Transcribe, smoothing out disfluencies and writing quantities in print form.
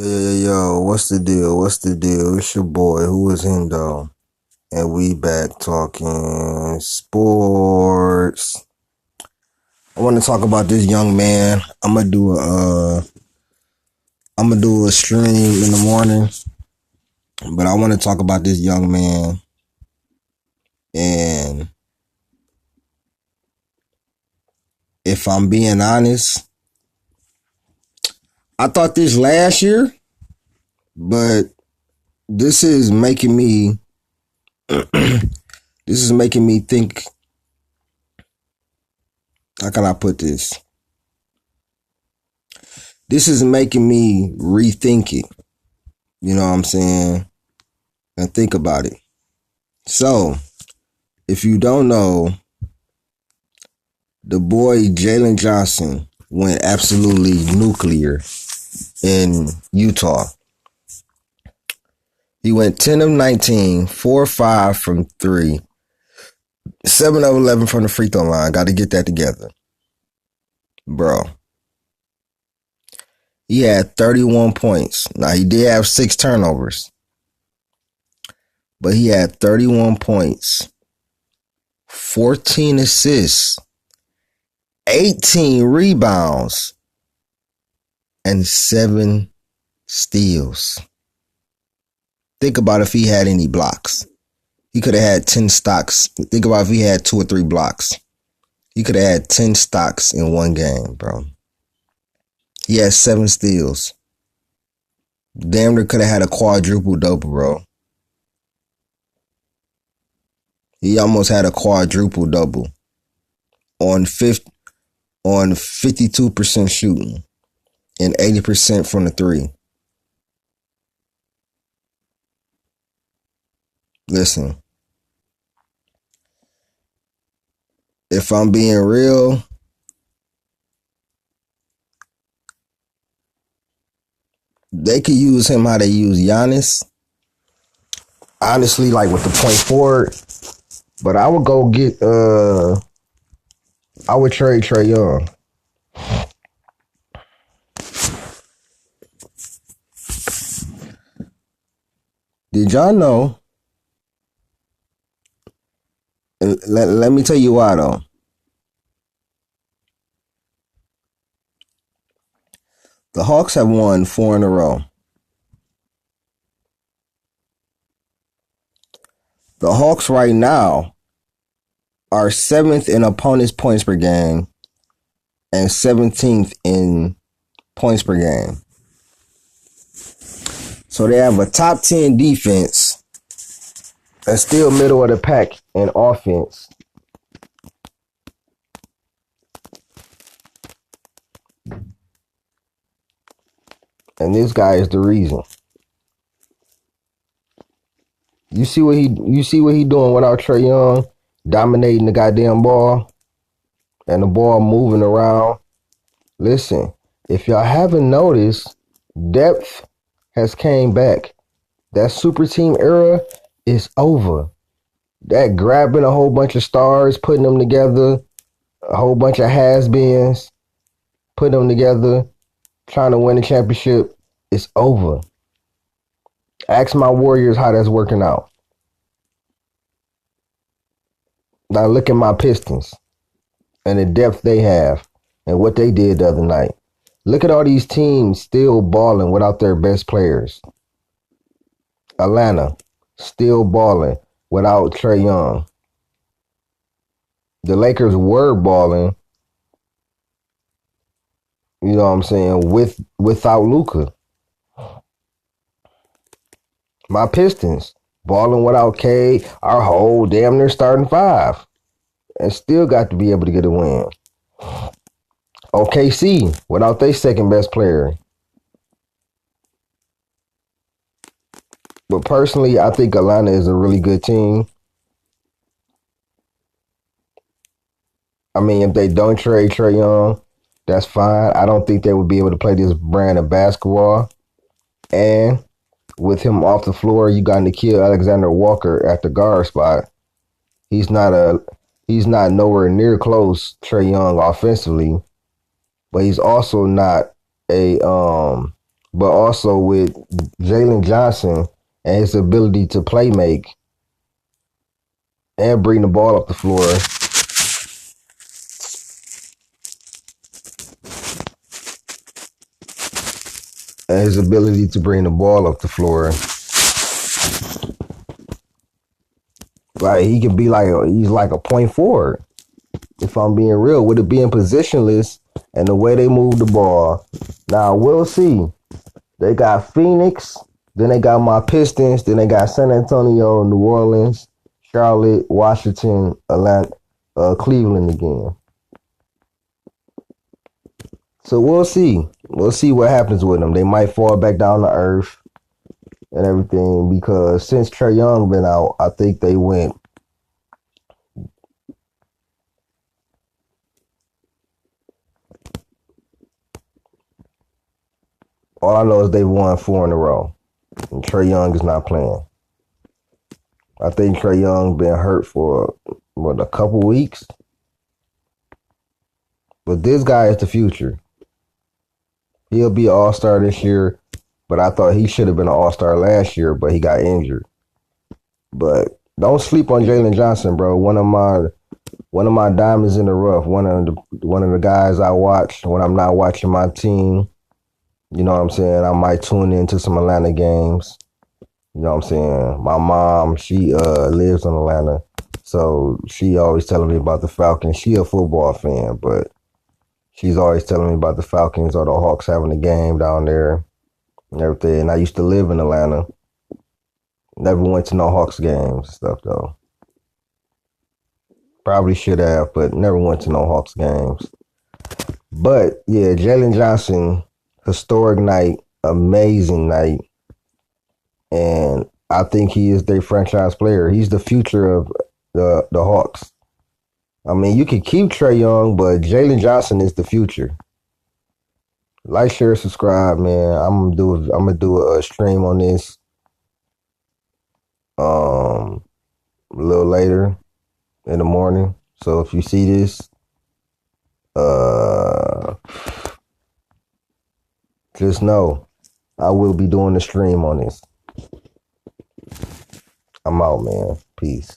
Yo, what's the deal? What's the deal? It's your boy, who is Hendo, and we back talking sports. I want to talk about this young man. I'm gonna do a stream in the morning, but I want to talk about this young man. And if I'm being honest, I thought this last year, but this is making me this is making me think. How can I put this? This is making me rethink it. You know what I'm saying? And think about it. So, if you don't know, the boy Jalen Johnson went absolutely nuclear in Utah. He went 10 of 19, 4 of 5 from 3, 7 of 11 from the free throw line. Got to get that together. Bro. He had 31 points. Now, he did have 6 turnovers, but he had 31 points, 14 assists, 18 rebounds, and 7 steals. Think about if he had any blocks. He could have had 10 stocks. Think about if he had 2 or 3 blocks. He could have had 10 stocks in one game, bro. He had 7 steals. Damn near could have had a quadruple double, bro. He almost had a quadruple double on 52% shooting and 80% from the 3. Listen, if I'm being real, they could use him how they use Giannis. Honestly, like with the point forward. But I would go get I would trade Trae Young. Did y'all know? Let me tell you why though. The Hawks have won 4 in a row. The Hawks right now are 7th in opponents' points per game and 17th in points per game. So they have a top 10 defense and still middle of the pack in offense. And this guy is the reason. You see what he doing without Trae Young dominating the goddamn ball and the ball moving around. Listen, if y'all haven't noticed, depth has came back. That super team era is over. That grabbing a whole bunch of stars, putting them together, a whole bunch of has-beens, putting them together, trying to win the championship, is over. Ask my Warriors how that's working out. Now look at my Pistons and the depth they have and what they did the other night. Look at all these teams still balling without their best players. Atlanta still balling without Trae Young. The Lakers were balling, you know what I'm saying, without Luka. My Pistons balling without K, our whole damn near starting 5, and still got to be able to get a win. OKC without their second best player. But personally, I think Atlanta is a really good team. I mean, if they don't trade Trae Young, that's fine. I don't think they would be able to play this brand of basketball. And with him off the floor, you got Nickeil Alexander-Walker at the guard spot. He's not nowhere near close Trae Young offensively, but he's also not a but also with Jalen Johnson and his ability to play make and bring the ball up the floor, and his ability to bring the ball up the floor, like he could be he's like a point forward. If I'm being real, with it being positionless and the way they move the ball. Now we'll see. They got Phoenix, then they got my Pistons, then they got San Antonio, New Orleans, Charlotte, Washington, Atlanta, Cleveland again. So we'll see. We'll see what happens with them. They might fall back down to earth and everything because since Trae Young been out, I think they went. All I know is they won 4 in a row, and Trae Young is not playing. I think Trae Young been hurt for a couple weeks, but this guy is the future. He'll be an all-star this year, but I thought he should have been an all-star last year, but he got injured. But don't sleep on Jalen Johnson, bro. One of my diamonds in the rough. One of the guys I watch when I'm not watching my team. You know what I'm saying? I might tune into some Atlanta games. You know what I'm saying? My mom, she lives in Atlanta, so she always telling me about the Falcons. She a football fan, but she's always telling me about the Falcons or the Hawks having a game down there and everything. And I used to live in Atlanta. Never went to no Hawks games and stuff though. Probably should have, but never went to no Hawks games. But yeah, Jalen Johnson, historic night, amazing night. And I think he is their franchise player. He's the future of the Hawks. I mean, you can keep Trae Young, but Jalen Johnson is the future. Like, share, subscribe, man. I'm gonna do a stream on this a little later in the morning. So if you see this, just know I will be doing the stream on this. I'm out, man. Peace.